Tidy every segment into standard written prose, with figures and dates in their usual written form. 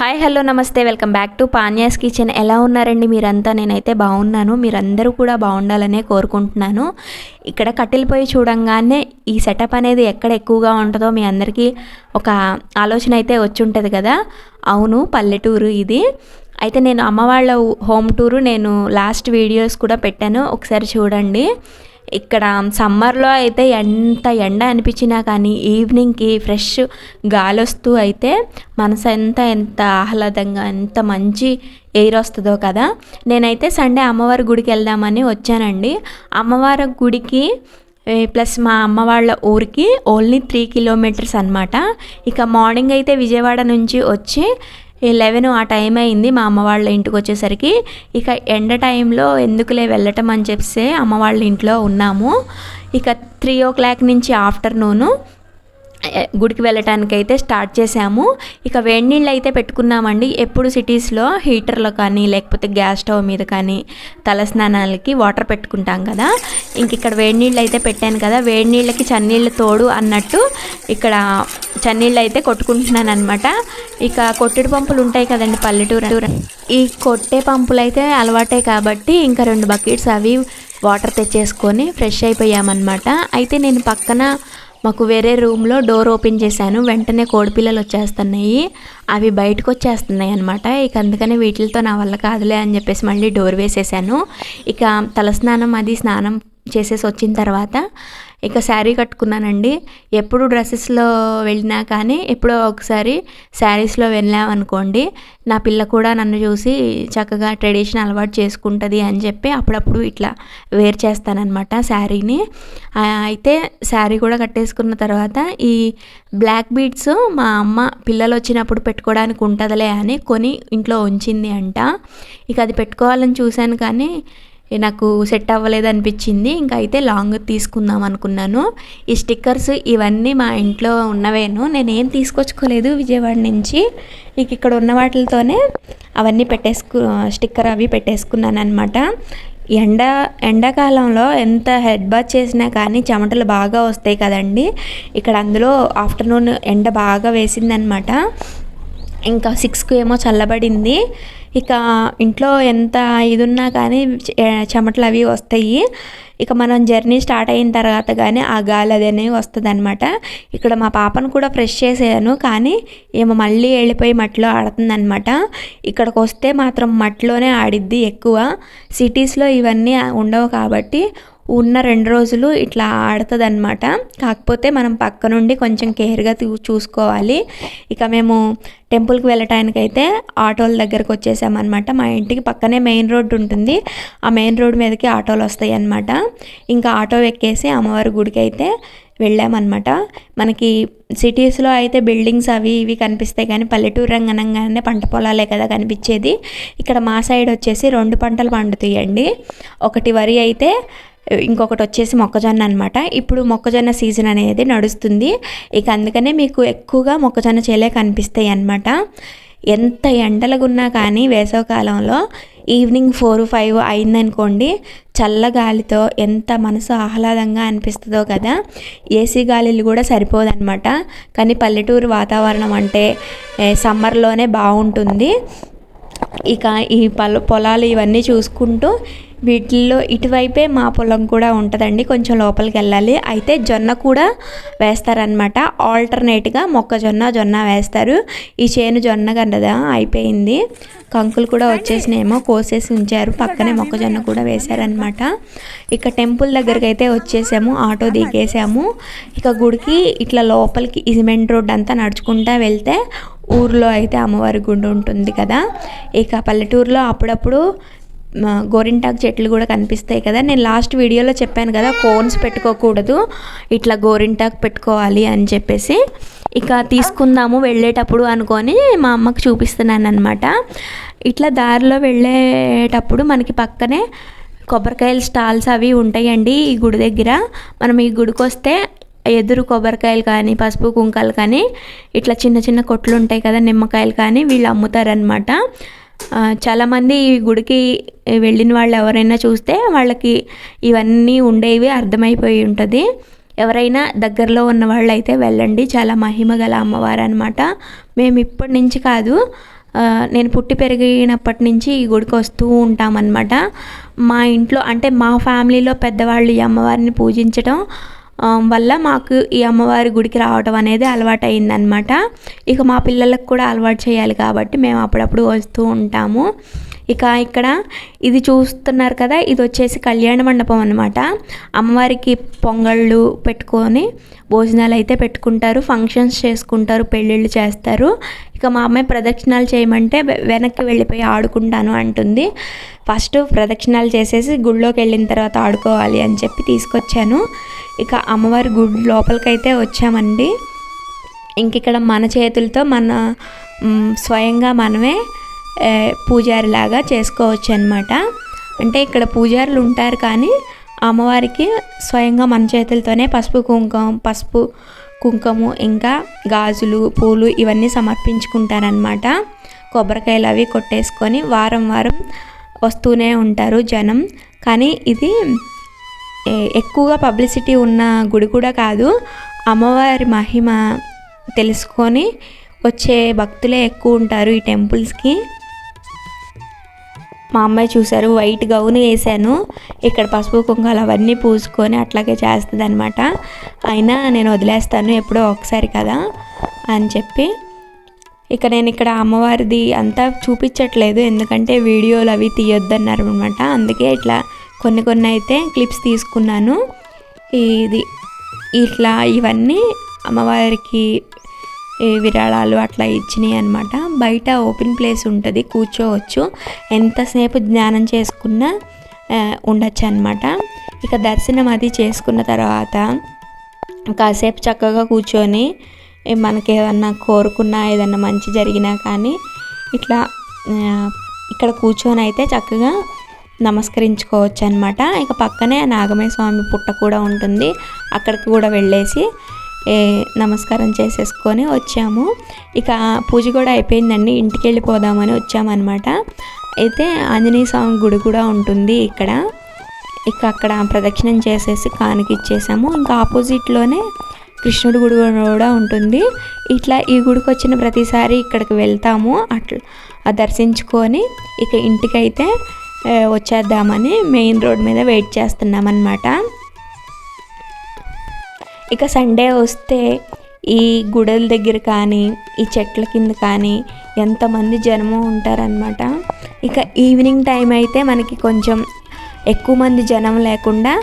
Hi hello నమస్తే welcome back to పాన్యాస్ kitchen. ఎలా ఉన్నారండి మీరంతా? నేనైతే బాగున్నాను. మీరందరూ కూడా బాగుండాలనే కోరుకుంటున్నాను. ఇక్కడ కట్టెల పొయ్యి చూడంగానే ఈ సెటప్ అనేది ఎక్కడ ఎక్కువగా ఉంటుందో మీ అందరికీ ఒక ఆలోచన అయితే వచ్చి ఉంటుంది కదా. అవును, పల్లెటూరు ఇది. అయితే నేను అమ్మ వాళ్ళ హోమ్ టూరు నేను లాస్ట్ వీడియోస్ కూడా పెట్టాను, ఒకసారి చూడండి. ఇక్కడ సమ్మర్లో అయితే ఎంత ఎండ అనిపించినా కానీ ఈవినింగ్కి ఫ్రెష్ గాలి వస్తూ అయితే మనసు ఎంత ఆహ్లాదంగా ఎంత మంచి ఎయిర్ వస్తుందో కదా. నేనైతే సండే అమ్మవారి గుడికి వెళ్దామని వచ్చానండి. అమ్మవారి గుడికి ప్లస్ మా అమ్మ వాళ్ళ ఊరికి ఓన్లీ 3 కిలోమీటర్స్ అనమాట. ఇక మార్నింగ్ అయితే విజయవాడ నుంచి వచ్చి 11 ఆ టైం అయింది మా అమ్మ వాళ్ళ ఇంటికి వచ్చేసరికి. ఇక ఎండ టైంలో ఎందుకులే వెళ్ళటం అని చెప్పి అమ్మ వాళ్ళ ఇంట్లో ఉన్నాము. ఇక 3 o'clock నుంచి ఆఫ్టర్నూను గుడికి వెళ్ళటానికైతే స్టార్ట్ చేసాము. ఇక వేడి నీళ్ళు అయితే పెట్టుకున్నామండి. ఎప్పుడు సిటీస్లో హీటర్లో కానీ లేకపోతే గ్యాస్ స్టవ్ మీద కానీ తలస్నానాలకి వాటర్ పెట్టుకుంటాం కదా. ఇంక ఇక్కడ వేడి నీళ్ళు అయితే పెట్టాను కదా, వేడి నీళ్ళకి చన్నీళ్ళు తోడు అన్నట్టు ఇక్కడ చన్నీళ్ళు అయితే కొట్టుకుంటున్నాను అనమాట. ఇక కొట్టెడు పంపులు ఉంటాయి కదండి పల్లెటూరు, ఈ కొట్టే పంపులు అయితే అలవాటే కాబట్టి ఇంకా 2 బకెట్స్ అవి వాటర్ తెచ్చేసుకొని ఫ్రెష్ అయిపోయామన్నమాట. అయితే నేను పక్కన మాకు వేరే రూమ్లో డోర్ ఓపెన్ చేశాను. వెంటనే కోడిపిల్లలు వచ్చేస్తున్నాయి, అవి బయటకు వచ్చేస్తున్నాయి అనమాట. ఇక అందుకని వీటితో నా వల్ల కాదులే అని చెప్పేసి మళ్ళీ డోర్ వేసేసాను. ఇక తలస్నానం అది స్నానం చేసేసి వచ్చిన తర్వాత ఇక శారీ కట్టుకున్నానండి. ఎప్పుడు డ్రెస్సెస్లో వెళ్ళినా కానీ ఎప్పుడో ఒకసారి శారీస్లో వెళ్ళామనుకోండి నా పిల్ల కూడా నన్ను చూసి చక్కగా ట్రెడిషన్ అలవాటు చేసుకుంటుంది అని చెప్పి అప్పుడప్పుడు ఇట్లా వేర్ చేస్తానన్నమాట శారీని. అయితే శారీ కూడా కట్టేసుకున్న తర్వాత ఈ బ్లాక్ బీడ్స్ మా అమ్మ పిల్లలు వచ్చినప్పుడు పెట్టుకోవడానికి ఉంటుందిలే అని కొని ఇంట్లో ఉంచింది అంట. ఇక అది పెట్టుకోవాలని చూశాను కానీ నాకు సెట్ అవ్వలేదు అనిపించింది. ఇంకా అయితే లాంగ్ తీసుకుందాం అనుకున్నాను. ఈ స్టిక్కర్స్ ఇవన్నీ మా ఇంట్లో ఉన్నవేను, నేనేం తీసుకొచ్చుకోలేదు విజయవాడ నుంచి. ఇక ఇక్కడ ఉన్న వాటితోనే అవన్నీ స్టిక్కర్ అవి పెట్టేసుకున్నాను అనమాట. ఎండాకాలంలో ఎంత హెడ్ బాత్ చేసినా కానీ చెమటలు బాగా వస్తాయి కదండి. ఇక్కడ అందులో ఆఫ్టర్నూన్ ఎండ బాగా వేసిందనమాట. ఇంకా 6కు ఏమో చల్లబడింది. ఇక ఇంట్లో ఎంత ఇది ఉన్నా కానీ చెమటలు అవి వస్తాయి. ఇక మనం జర్నీ స్టార్ట్ అయిన తర్వాత కానీ ఆ గాలి అదనేవి వస్తుంది అనమాట. ఇక్కడ మా పాపను కూడా ఫ్రెష్ చేసాను కానీ ఏమో మళ్ళీ వెళ్ళిపోయి మట్టిలో ఆడుతుందనమాట. ఇక్కడికి వస్తే మాత్రం మట్టిలోనే ఆడిద్ది ఎక్కువ. సిటీస్లో ఇవన్నీ ఉండవు కాబట్టి ఉన్న 2 రోజులు ఇట్లా ఆడుతుంది అనమాట. కాకపోతే మనం పక్క నుండి కొంచెం కేర్గా చూసుకోవాలి. ఇక మేము టెంపుల్కి వెళ్ళటానికైతే ఆటోల దగ్గరకు వచ్చేసామన్నమాట. మా ఇంటికి పక్కనే మెయిన్ రోడ్డు ఉంటుంది, ఆ మెయిన్ రోడ్డు మీదకి ఆటోలు వస్తాయి అన్నమాట. ఇంకా ఆటో ఎక్కేసి అమ్మవారి గుడికి అయితే వెళ్ళామన్నమాట. మనకి సిటీస్లో అయితే బిల్డింగ్స్ అవి ఇవి కనిపిస్తాయి కానీ పల్లెటూరు రంగనంగానే పంట పొలాలే కదా కనిపించేది. ఇక్కడ మా సైడ్ వచ్చేసి 2 పంటలు పండుతాయండి. ఒకటి వరి అయితే ఇంకొకటి వచ్చేసి మొక్కజొన్న అనమాట. ఇప్పుడు మొక్కజొన్న సీజన్ అనేది నడుస్తుంది. ఇక అందుకనే మీకు ఎక్కువగా మొక్కజొన్న చేలే కనిపిస్తాయి అన్నమాట. ఎంత ఎండలుగున్నా కానీ వేసవికాలంలో ఈవినింగ్ 4-5 అయిందనుకోండి చల్లగాలితో ఎంత మనసు ఆహ్లాదంగా అనిపిస్తుందో కదా. ఏసీ గాలిలు కూడా సరిపోదన్నమాట. కానీ పల్లెటూరు వాతావరణం అంటే సమ్మర్లోనే బాగుంటుంది. ఇక ఈ పొలాలు ఇవన్నీ చూసుకుంటూ వీటిల్లో ఇటువైపే మా పొలం కూడా ఉంటుందండి, కొంచెం లోపలికి వెళ్ళాలి. అయితే జొన్న కూడా వేస్తారనమాట. ఆల్టర్నేట్గా జొన్న వేస్తారు. ఈ చేను జొన్న కదా అయిపోయింది, కంకులు కూడా వచ్చేసినేమో కోసేసి ఉంచారు, పక్కనే మొక్కజొన్న కూడా వేశారనమాట. ఇక టెంపుల్ దగ్గరికి అయితే వచ్చేసాము, ఆటో దిగేసాము. ఇక గుడికి ఇట్లా లోపలికి ఈ సిమెంట్ రోడ్ అంతా నడుచుకుంటా వెళ్తే ఊర్లో అయితే అమ్మవారి గుడి ఉంటుంది కదా. ఇక పల్లెటూరులో అప్పుడప్పుడు గోరింటాకు చెట్లు కూడా కనిపిస్తాయి కదా. నేను లాస్ట్ వీడియోలో చెప్పాను కదా కోన్స్ పెట్టుకోకూడదు, ఇట్లా గోరింటాకు పెట్టుకోవాలి అని చెప్పేసి. ఇక తీసుకుందాము వెళ్ళేటప్పుడు అనుకొని మా అమ్మకు చూపిస్తున్నాను అనమాట. ఇట్లా దారిలో వెళ్ళేటప్పుడు మనకి పక్కనే కొబ్బరికాయల స్టాల్స్ అవి ఉంటాయండి ఈ గుడి దగ్గర. మనం ఈ గుడికి వస్తే ఎదురు కొబ్బరికాయలు కానీ పసుపు కుంకాలు కానీ ఇట్లా చిన్న చిన్న కొట్లు ఉంటాయి కదా, నిమ్మకాయలు కానీ వీళ్ళు అమ్ముతారనమాట. చాలామంది ఈ గుడికి వెళ్ళిన వాళ్ళు ఎవరైనా చూస్తే వాళ్ళకి ఇవన్నీ ఉండేవి అర్థమైపోయి ఉంటుంది. ఎవరైనా దగ్గరలో ఉన్న వాళ్ళు అయితే వెళ్ళండి, చాలా మహిమ గల అమ్మవారు అనమాట. మేము ఇప్పటి నుంచి కాదు నేను పుట్టి పెరిగినప్పటి నుంచి ఈ గుడికి వస్తూ ఉంటామన్నమాట. మా ఇంట్లో అంటే మా ఫ్యామిలీలో పెద్దవాళ్ళు ఈ అమ్మవారిని పూజించడం వల్ల మాకు ఈ అమ్మవారి గుడికి రావడం అనేది అలవాటు అయిందనమాట. ఇక మా పిల్లలకు కూడా అలవాటు చేయాలి కాబట్టి మేము అప్పుడప్పుడు వస్తూ ఉంటాము. ఇక ఇక్కడ ఇది చూస్తున్నారు కదా, ఇది వచ్చేసి కళ్యాణ మండపం అనమాట. అమ్మవారికి పొంగళ్ళు పెట్టుకొని భోజనాలు అయితే పెట్టుకుంటారు, ఫంక్షన్స్ చేసుకుంటారు, పెళ్ళిళ్ళు చేస్తారు. ఇక మా అమ్మాయి ప్రదక్షిణాలు చేయమంటే వెనక్కి వెళ్ళిపోయి ఆడుకుంటాను అంటుంది. ఫస్ట్ ప్రదక్షిణాలు చేసేసి గుడిలోకి వెళ్ళిన తర్వాత ఆడుకోవాలి అని చెప్పి తీసుకొచ్చాను. ఇక అమ్మవారి గుడి లోపలికైతే వచ్చామండి. ఇంక ఇక్కడ మన చేతులతో మన స్వయంగా మనమే పూజారిలాగా చేసుకోవచ్చు అనమాట. అంటే ఇక్కడ పూజారులు ఉంటారు కానీ అమ్మవారికి స్వయంగా మన చేతులతోనే పసుపు కుంకుమ ఇంకా గాజులు పూలు ఇవన్నీ సమర్పించుకుంటారనమాట. కొబ్బరికాయలు అవి కొట్టేసుకొని వారం వస్తూనే ఉంటారు జనం. కానీ ఇది ఎక్కువగా పబ్లిసిటీ ఉన్న గుడి కూడా కాదు. అమ్మవారి మహిమ తెలుసుకొని వచ్చే భక్తులే ఎక్కువ ఉంటారు ఈ టెంపుల్స్కి. మా అమ్మాయి చూసారు, వైట్ గౌన్ వేసాను, ఇక్కడ పసుపు కుంకాలు అవన్నీ పూసుకొని అట్లాగే చేస్తుంది అనమాట. అయినా నేను వదిలేస్తాను, ఎప్పుడో ఒకసారి కదా అని చెప్పి. ఇక నేను ఇక్కడ అమ్మవారిది అంతా చూపించట్లేదు, ఎందుకంటే వీడియోలు అవి తీయొద్దన్నారు అనమాట. అందుకే ఇట్లా కొన్ని అయితే క్లిప్స్ తీసుకున్నాను. ఇట్లా ఇవన్నీ అమ్మవారికి విరాళాలు అట్లా ఇచ్చినాయి అనమాట. బయట ఓపెన్ ప్లేస్ ఉంటుంది, కూర్చోవచ్చు, ఎంతసేపు ధ్యానం చేసుకున్నా ఉండొచ్చు అనమాట. ఇక దర్శనం అది చేసుకున్న తర్వాత కాసేపు చక్కగా కూర్చొని మనకి ఏదన్నా కోరుకున్నా ఏదన్నా మంచి జరిగినా కానీ ఇట్లా ఇక్కడ కూర్చొని అయితే చక్కగా నమస్కరించుకోవచ్చు అనమాట. ఇక పక్కనే నాగమయ్య స్వామి పుట్ట కూడా ఉంటుంది, అక్కడికి కూడా వెళ్ళేసి నమస్కారం చేసేసుకొని వచ్చాము. ఇక పూజ కూడా అయిపోయిందండి, ఇంటికి వెళ్ళిపోదామని వచ్చామన్నమాట. అయితే ఆంజనేయ స్వామి గుడి కూడా ఉంటుంది ఇక్కడ. ఇక అక్కడ ప్రదక్షిణం చేసేసి కానుక ఇచ్చేసాము. ఇంకా ఆపోజిట్లోనే కృష్ణుడి గుడి కూడా ఉంటుంది. ఇట్లా ఈ గుడికి వచ్చిన ప్రతిసారి ఇక్కడికి వెళ్తాము, అట్లా దర్శించుకొని ఇక ఇంటికైతే వచ్చేద్దామని మెయిన్ రోడ్ మీద వెయిట్ చేస్తున్నామన్నమాట. ఇక సండే వస్తే ఈ గుడల దగ్గర కానీ ఈ చెట్ల కింద కానీ ఎంతమంది జనము ఉంటారనమాట. ఇక ఈవినింగ్ టైం అయితే మనకి కొంచెం ఎక్కువ మంది జనం లేకుండా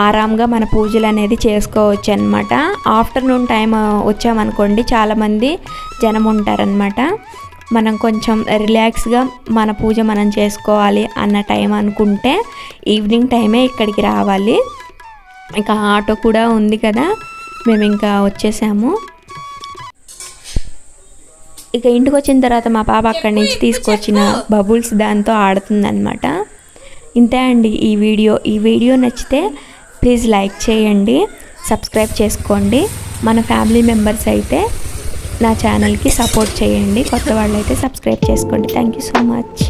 ఆరాంగా మన పూజలు అనేది చేసుకోవచ్చు అనమాట. ఆఫ్టర్నూన్ టైం వచ్చామనుకోండి చాలామంది జనం ఉంటారనమాట. మనం కొంచెం రిలాక్స్గా మన పూజ మనం చేసుకోవాలి అన్న టైం అనుకుంటే ఈవినింగ్ టైమే ఇక్కడికి రావాలి. ఇక ఆటో కూడా ఉంది కదా, మేము ఇంకా వచ్చేసాము. ఇక ఇంటికి వచ్చిన తర్వాత మా పాప అక్కడి నుంచి తీసుకొచ్చిన బబుల్స్ దాంతో ఆడుతుందన్నమాట. ఇంతే అండి ఈ వీడియో నచ్చితే ప్లీజ్ లైక్ చేయండి, సబ్స్క్రైబ్ చేసుకోండి. మన ఫ్యామిలీ మెంబర్స్ అయితే నా ఛానల్కి సపోర్ట్ చేయండి, కొత్త వాళ్ళు అయితే సబ్స్క్రైబ్ చేసుకోండి. Thank you so much.